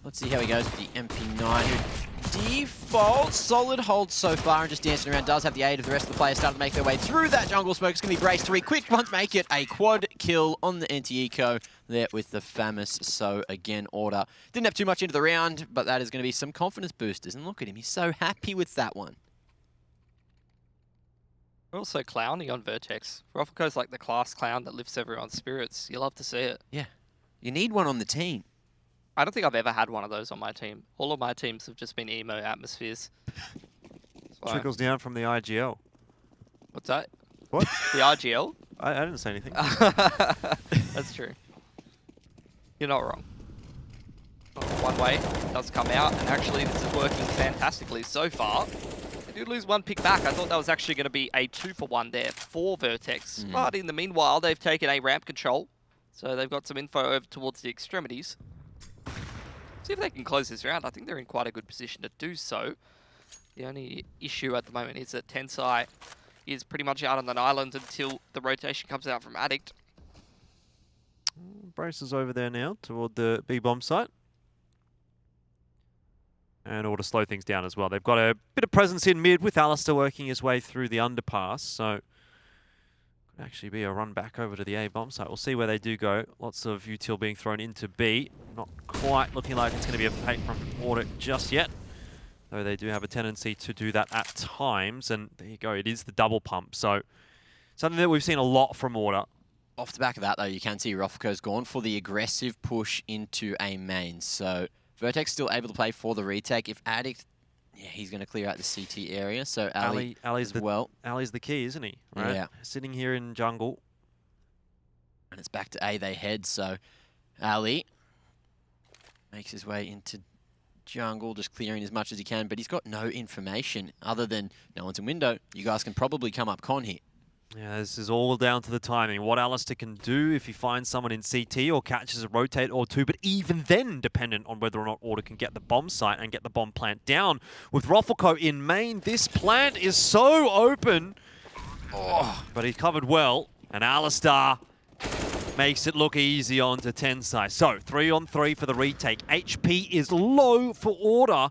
Let's see how he goes with the MP9. Default, solid hold so far and just dancing around. Does have the aid of the rest of the players starting to make their way through that jungle smoke. It's going to be Brace 3. Quick ones make it a quad kill on the anti-eco there with the Famous. So again, Order didn't have too much into the round, but that is going to be some confidence boosters. And look at him, he's so happy with that one. We're also clowning on VERTEX. Rofko's like the class clown that lifts everyone's spirits. You love to see it. Yeah, you need one on the team. I don't think I've ever had one of those on my team. All of my teams have just been emo atmospheres. So, Trickles down from the IGL. what's that? What? The RGL? I didn't say anything. That's true. You're not wrong. One way does come out, and actually this is working fantastically so far. They did lose one pick back. I thought that was actually going to be a 2-for-1 there for VERTEX. But in the meanwhile, they've taken a ramp control. So they've got some info over towards the extremities. See if they can close this round. I think they're in quite a good position to do so. The only issue at the moment is that Tensai is pretty much out on an island until the rotation comes out from Addict. Braces over there now toward the B-bomb site. And order to slow things down as well. They've got a bit of presence in mid with Alistair working his way through the underpass. So could actually be a run back over to the A-bomb site. We'll see where they do go. Lots of util being thrown into B. Not quite looking like it's going to be a fake from order just yet. Though they do have a tendency to do that at times. And there you go. It is the double pump. So something that we've seen a lot from order. Off the back of that, though, you can see Rofko's gone for the aggressive push into A main. So VERTEX still able to play for the retake. If Addict, yeah, he's going to clear out the CT area. So Ali Ali's as well. Ali's the key, isn't he? Right? Yeah. Sitting here in jungle. And it's back to A they head. So Ali makes his way into jungle, just clearing as much as he can. But he's got no information other than no one's in window. You guys can probably come up con here. Yeah, this is all down to the timing. What Alistair can do if he finds someone in CT or catches a rotate or two, but even then dependent on whether or not Order can get the bomb site and get the bomb plant down. With Roffelko in main, this plant is so open. Oh, but he's covered well, and Alistair makes it look easy onto Tensai. So, 3-on-3 for the retake. HP is low for Order.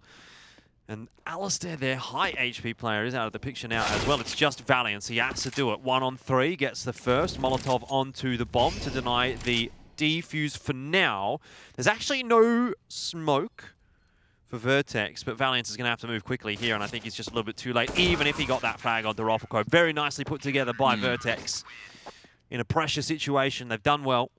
And Alistair, their high HP player, is out of the picture now as well. It's just Valiant, so he has to do it. 1-on-3, gets the first. Molotov onto the bomb to deny the defuse for now. There's actually no smoke for VERTEX, but Valiant is going to have to move quickly here, and I think he's just a little bit too late, even if he got that flag on the Roffelko. Very nicely put together by VERTEX. In a pressure situation, they've done well.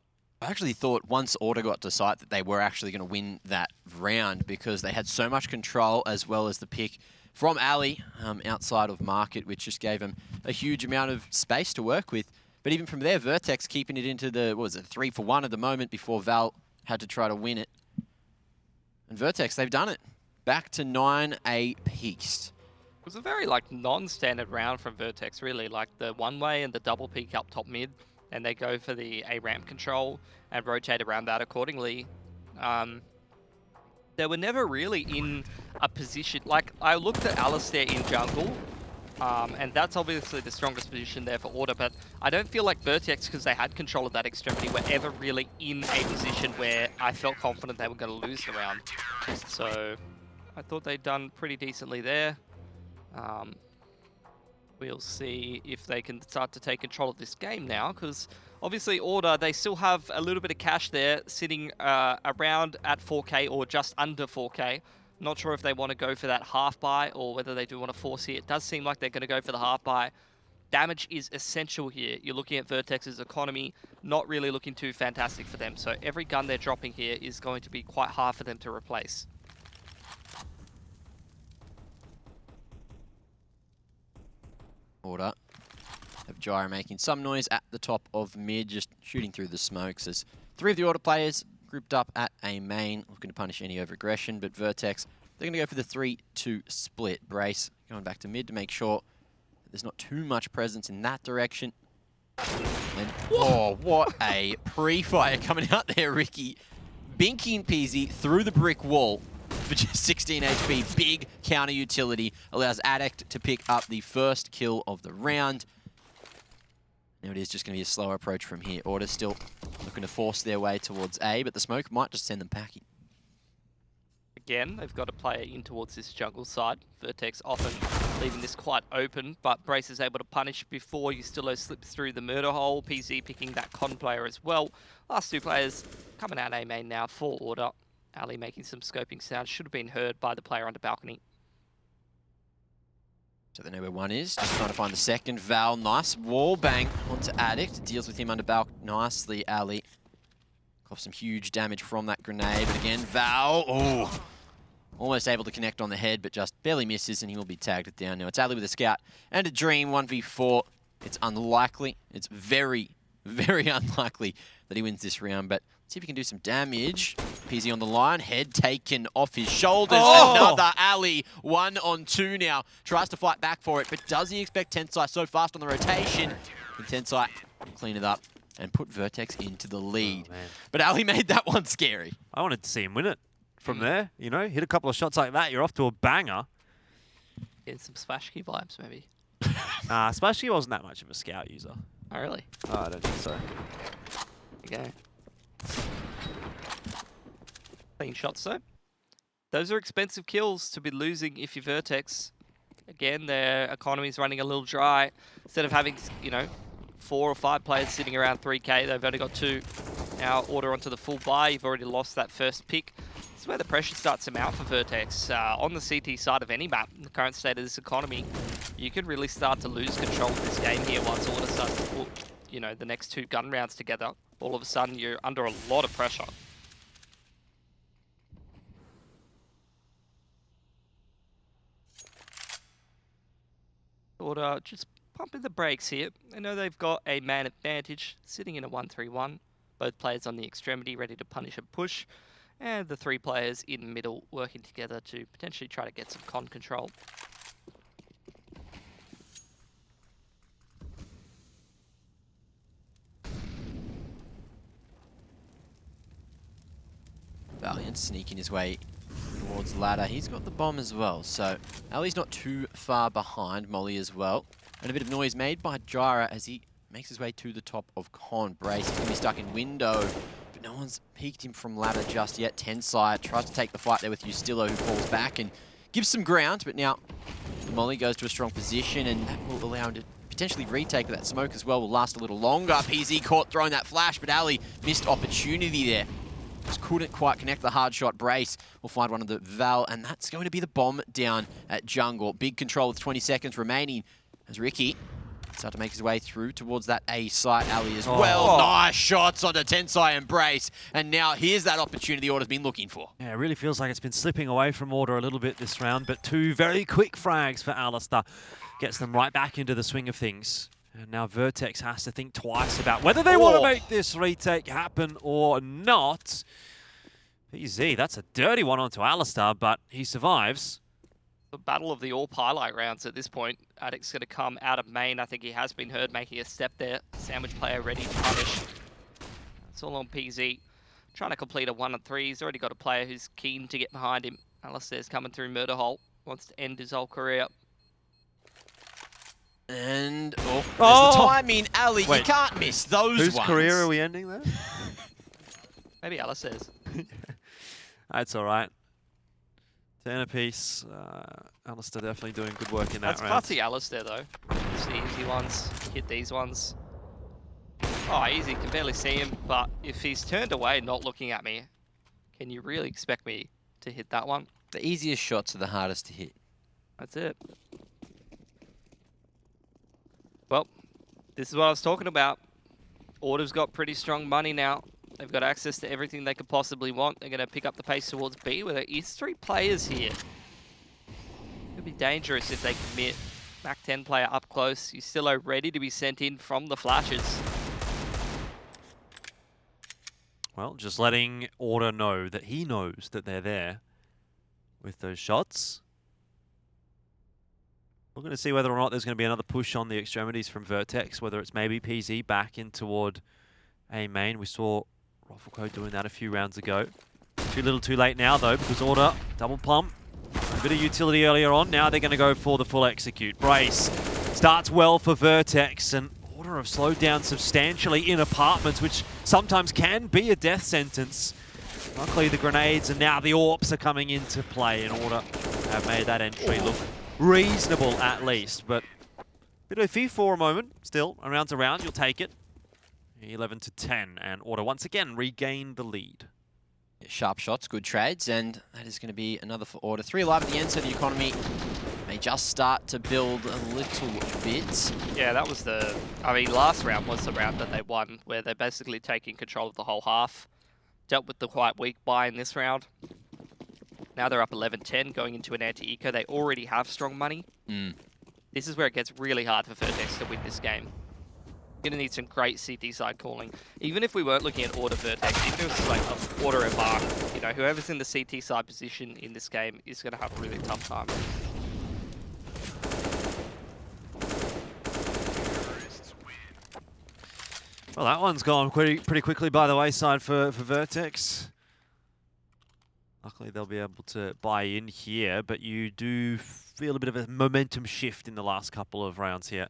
I actually thought once Order got to site that they were actually going to win that round because they had so much control as well as the pick from Ali outside of market, which just gave them a huge amount of space to work with. But even from there, VERTEX keeping it into the, what was it, 3-for-1 at the moment before Val had to try to win it. And VERTEX, they've done it. Back to 9 apiece. It was a very non-standard round from VERTEX, really. Like the one-way and the double peak up top mid. And they go for the A ramp control and rotate around that accordingly. They were never really in a position... Like, I looked at Alistair in jungle, and that's obviously the strongest position there for Order, but I don't feel like VERTEX, because they had control of that extremity, were ever really in a position where I felt confident they were going to lose the round. So, I thought they'd done pretty decently there. We'll see if they can start to take control of this game now, because obviously Order, they still have a little bit of cash there sitting around at 4K or just under 4K. Not sure if they want to go for that half buy or whether they do want to force it. It does seem like they're going to go for the half buy. Damage is essential here. You're looking at VERTEX's economy, not really looking too fantastic for them. So every gun they're dropping here is going to be quite hard for them to replace. Order. Have Gyro making some noise at the top of mid, just shooting through the smokes as 3 of the Order players grouped up at A main, looking to punish any over-aggression, but VERTEX, they're going to go for the 3-2 split. Brace going back to mid to make sure that there's not too much presence in that direction. And, oh, what a pre-fire coming out there, Ricky. Binky and Peasy through the brick wall for just 16 HP. Big counter utility. Allows Addict to pick up the first kill of the round. Now it is just going to be a slower approach from here. Order still looking to force their way towards A, but the smoke might just send them packing. Again, they've got a player in towards this jungle side. VERTEX often leaving this quite open, but Brace is able to punish before Ustilo slips through the murder hole. PZ picking that con player as well. Last 2 players coming out A main now for Order. Ali making some scoping sounds. Should have been heard by the player on the balcony. So they know where one is. Just trying to find the second. Val, nice wall bang onto Addict. Deals with him under balk nicely. Ali coughs some huge damage from that grenade. But again, Val, oh, almost able to connect on the head, but just barely misses, and he will be tagged down now. It's Ali with a scout and a dream. 1v4. It's unlikely. It's very, very unlikely that he wins this round, but let's see if he can do some damage. Peasy on the line, head taken off his shoulders. Oh! Another Ali, 1-on-2 now. Tries to fight back for it, but does he expect Tensai so fast on the rotation? And Tensai clean it up and put VERTEX into the lead. Oh, man. But Ali made that one scary. I wanted to see him win it from there. You know, hit a couple of shots like that, you're off to a banger. Getting some Splash Key vibes, maybe. Nah, Splashy wasn't that much of a scout user. Oh, really? Oh, I don't think so. Okay. Clean shots, though. Those are expensive kills to be losing if you're Vertex. Again, their economy's running a little dry. Instead of having, you know, 4 or 5 players sitting around 3k, they've only got 2. Now order onto the full buy. You've already lost that first pick. This is where the pressure starts to mount for Vertex. On the CT side of any map, in the current state of this economy, you could really start to lose control of this game here once order starts to put, you know, the next 2 gun rounds together. All of a sudden, you're under a lot of pressure. Order just pumping the brakes here. I know they've got a man advantage, sitting in a 1-3-1. Both players on the extremity ready to punish and push. And the 3 players in the middle working together to potentially try to get some con control. Valiant sneaking his way towards ladder. He's got the bomb as well, so Ali's not too far behind. Molly as well. And a bit of noise made by Jira as he makes his way to the top of con. Brace, he's going to be stuck in window, but no one's peeked him from ladder just yet. Tensai tries to take the fight there with Ustillo, who falls back and gives some ground, but now Molly goes to a strong position, and that will allow him to potentially retake. That smoke as well will last a little longer. PZ caught throwing that flash, but Ali missed opportunity there. Just couldn't quite connect the hard shot. Brace will find one of the Val, and that's going to be the bomb down at jungle. Big control with 20 seconds remaining as Ricky start to make his way through towards that A site. Ali as well. Nice shots onto Tensai and Brace, and now here's that opportunity Order's been looking for. Yeah, it really feels like it's been slipping away from Order a little bit this round, but 2 very quick frags for Alistair gets them right back into the swing of things. And now Vertex has to think twice about whether they want to make this retake happen or not. PZ, that's a dirty one onto Alistair, but he survives. The battle of the AWP highlight rounds at this point. Addict's going to come out of main. I think he has been heard making a step there. Sandwich player ready to punish. It's all on PZ. Trying to complete a 1-3. He's already got a player who's keen to get behind him. Alistair's coming through murder hole. Wants to end his whole career. And there's the timing, Ali. You can't miss those Whose ones. career are we ending there? Maybe Alistair's. That's all right. 10 apiece. Alistair definitely doing good work in that That's round. classy Alistair though. It's the easy ones. Hit these ones. Oh, easy. Can barely see him. But if he's turned away, not looking at me, can you really expect me to hit that one? The easiest shots are the hardest to hit. That's it. Well, this is what I was talking about. Order's got pretty strong money now. They've got access to everything they could possibly want. They're going to pick up the pace towards B, where there is 3 players here. Could be dangerous if they commit. Mac 10 player up close. Ustillo ready to be sent in from the flashes. Well, just letting Order know that he knows that they're there with those shots. We're going to see whether or not there's going to be another push on the extremities from Vertex, whether it's maybe PZ back in toward A main. We saw Roffelco doing that a few rounds ago. Too little too late now though, because Order, double pump, a bit of utility earlier on. Now they're going to go for the full execute. Brace starts well for Vertex, and Order have slowed down substantially in apartments, which sometimes can be a death sentence. Luckily the grenades and now the AWPs are coming into play, and Order have made that entry look reasonable at least, but a bit of a fee for a moment. Still, a round's a round, you'll take it. 11-10, and Order once again regained the lead. Sharp shots, good trades, and that is going to be another for Order. 3 alive at the end, so the economy may just start to build a little bit. Yeah, that was the... I mean, last round was the round that they won, where they're basically taking control of the whole half. Dealt with the quite weak buy in this round. Now they're up 11-10, going into an anti-eco. They already have strong money. This is where it gets really hard for Vertex to win this game. You're going to need some great CT side calling. Even if we weren't looking at Order Vertex, even if it was like a Order and Bar, you know, whoever's in the CT side position in this game is going to have a really tough time. Well, that one's gone pretty quickly by the wayside for Vertex. Luckily, they'll be able to buy in here, but you do feel a bit of a momentum shift in the last couple of rounds here.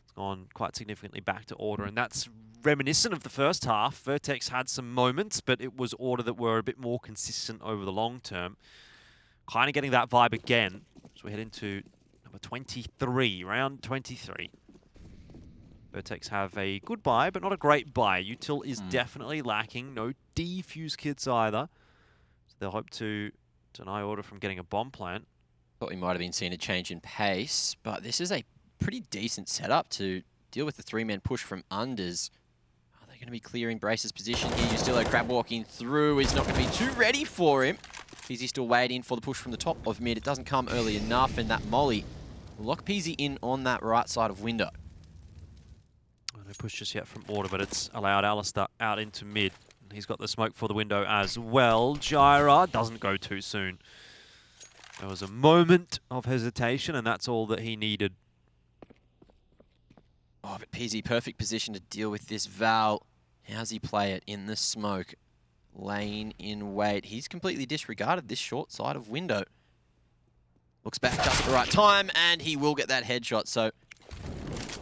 It's gone quite significantly back to Order, and that's reminiscent of the first half. Vertex had some moments, but it was Order that were a bit more consistent over the long term. Kind of getting that vibe again as we head into number 23, round 23. Vertex have a good buy, but not a great buy. Util is definitely lacking. No defuse kits either. So they'll hope to deny Order from getting a bomb plant. Thought we might have been seeing a change in pace, but this is a pretty decent setup to deal with the three-man push from unders. Are they going to be clearing Brace's position here? Yustillo crab walking through is not going to be too ready for him. Peasy still waiting for the push from the top of mid. It doesn't come early enough, and that molly will lock Peasy in on that right side of window. No push just yet from Order, but it's allowed Alistair out into mid. He's got the smoke for the window as well. Gyra doesn't go too soon. There was a moment of hesitation, and that's all that he needed. Oh, but Peasy, perfect position to deal with this Val. How's he play it in the smoke? Laying in wait. He's completely disregarded this short side of window. Looks back just at the right time, and he will get that headshot. So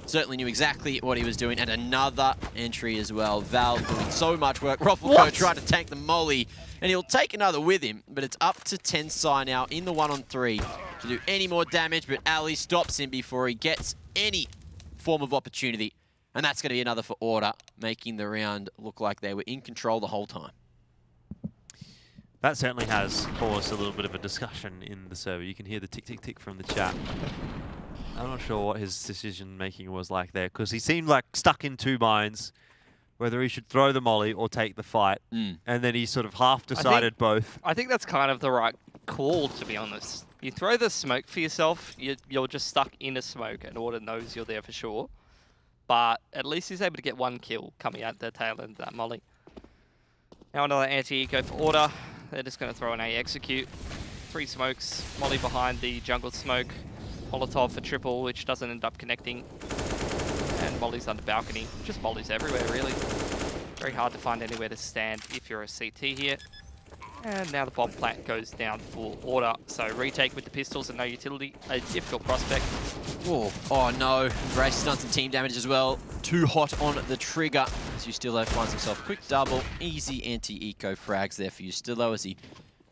certainly knew exactly what he was doing. And another entry as well. Val doing so much work. Roffleco trying to tank the molly, and he'll take another with him. But it's up to Tensai now in the 1-on-3 to do any more damage. But Ali stops him before he gets any form of opportunity. And that's going to be another for Order, making the round look like they were in control the whole time. That certainly has caused a little bit of a discussion in the server. You can hear the tick, tick, tick from the chat. I'm not sure what his decision-making was like there, because he seemed like stuck in two minds, whether he should throw the molly or take the fight. And then he sort of half decided both. I think that's kind of the right call, to be honest. You throw the smoke for yourself, you're just stuck in a smoke, and Order knows you're there for sure. But at least he's able to get one kill coming out the tail end of that molly. Now another anti-eco for Order. They're just going to throw an A execute. 3 smokes, molly behind the jungle smoke. Molotov for triple, which doesn't end up connecting. And mollies under balcony. Just mollies everywhere, really. Very hard to find anywhere to stand if you're a CT here. And now the bomb plant goes down for Order. So retake with the pistols and no utility. A difficult prospect. Ooh. Oh no, Brace has done some team damage as well. Too hot on the trigger as Yustillo finds himself a quick double. Easy anti-eco frags there for Yustillo as he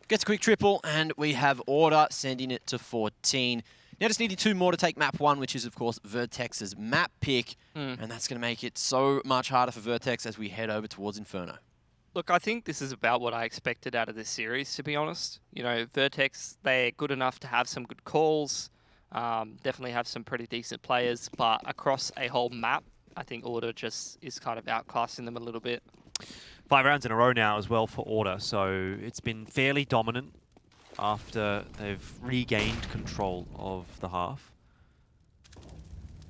gets a quick triple, and we have Order sending it to 14. Now just needing 2 more to take map 1, which is of course Vertex's map pick. And that's going to make it so much harder for Vertex as we head over towards Inferno. Look, I think this is about what I expected out of this series, to be honest. You know, Vertex, they're good enough to have some good calls, definitely have some pretty decent players, but across a whole map, I think Order just is kind of outclassing them a little bit. 5 rounds in a row now as well for Order, so it's been fairly dominant after they've regained control of the half.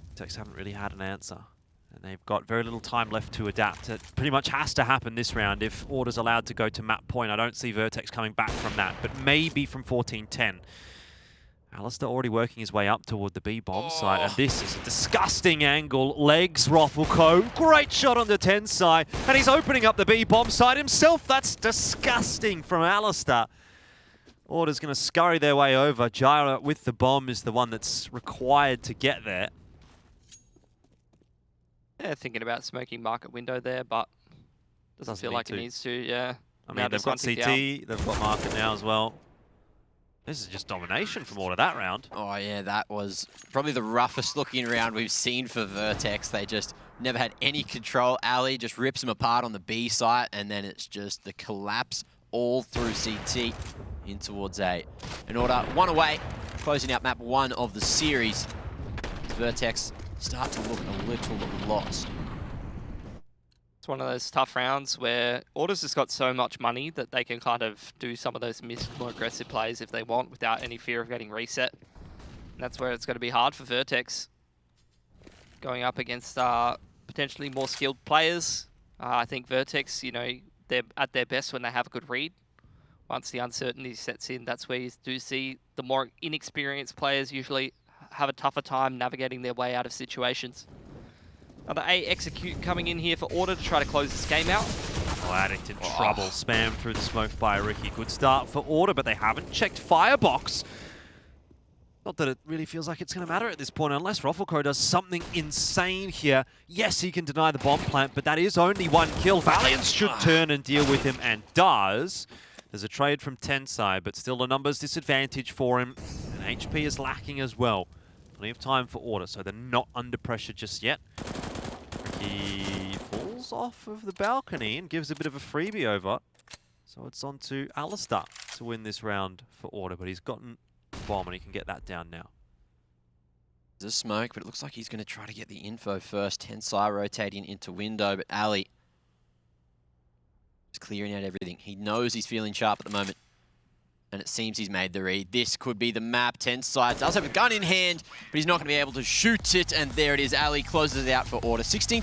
Vertex haven't really had an answer. And they've got very little time left to adapt. It pretty much has to happen this round. If Order's allowed to go to map point, I don't see Vertex coming back from that, but maybe from 14-10. Alistair already working his way up toward the B bomb site, and this is a disgusting angle. Legs Roffleco, great shot on the Tensai, and he's opening up the B bomb site himself. That's disgusting from Alistair. Order's going to scurry their way over. Gyra with the bomb is the one that's required to get there. Yeah, thinking about smoking market window there, but doesn't feel like it needs to, yeah. I mean, they've got CT, they've got market now as well. This is just domination from Order that round. Oh yeah, that was probably the roughest looking round we've seen for Vertex. They just never had any control. Ali just rips them apart on the B site, and then it's just the collapse all through CT in towards A. In Order, 1 away, closing out map 1 of the series. Vertex start to look a little lost. It's one of those tough rounds where Order's just got so much money that they can kind of do some of those more aggressive plays if they want without any fear of getting reset. And that's where it's going to be hard for Vertex. Going up against potentially more skilled players. I think Vertex, you know, they're at their best when they have a good read. Once the uncertainty sets in, that's where you do see the more inexperienced players usually have a tougher time navigating their way out of situations. Another A execute coming in here for Order to try to close this game out. Oh, Addict in trouble. Spam through the smoke by Ricky. Good start for Order, but they haven't checked Firebox. Not that it really feels like it's going to matter at this point, unless Ruffleco does something insane here. Yes, he can deny the bomb plant, but that is only 1 kill. Valiant should turn and deal with him, and does. There's a trade from Tensai, but still a numbers disadvantage for him. And HP is lacking as well. Plenty of time for Order, so they're not under pressure just yet. He falls off of the balcony and gives a bit of a freebie over. So it's on to Alistair to win this round for Order, but he's gotten bomb and he can get that down now. There's a smoke, but it looks like he's going to try to get the info first. Tensai rotating into window, but Ali is clearing out everything. He knows he's feeling sharp at the moment, and it seems he's made the read. This could be the map. Tensai does have a gun in hand, but he's not going to be able to shoot it, and there it is. Ali closes it out for Order. 16